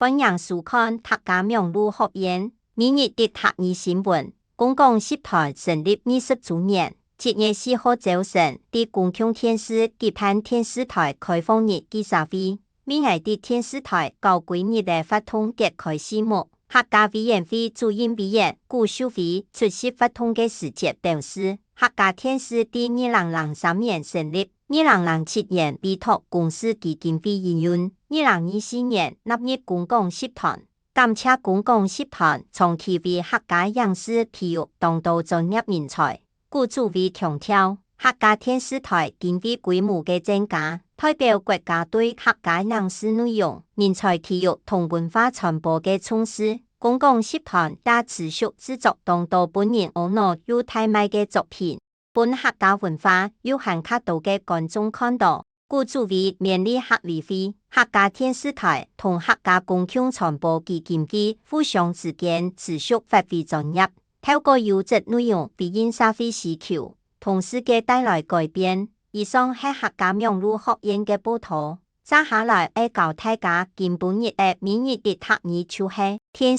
本人收看客家苗栗學院明日的客語新聞。公共集團成立20週年，7月4號早上，在公共電視舉辦電視台開放日記者會。明日的電視台高規日的發通揭開序幕。客家委員會主任委員顧秀妃出席發通的時節表示，客家電視在2003年成立，2007年委託公司基金會營運，2024年納入公共集團。感謝公共集團長期為客家影視體育當道專業人才。顧主委強調，客家電視台經費規模的增加，代表國家對客家影視內容、人才體育同文化傳播的重視。公共集團也持續製作當道本人婀娜又台賣的作品，本客家文化有更多的觀眾看到。顧主委勉勵客委會、客家電視台同客家公共傳播基金會互相之間持續發揮專業，透過優質內容回應社會需求，同世界帶來改變。以上係客家苗栗學院的報道。接下來要教大家今本日的明日的客語就是電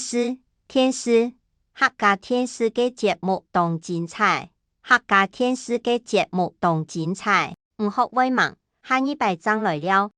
視。客家電視的節目當精彩，客家電視的節目當精彩。唔學為盲，下一拜章來了。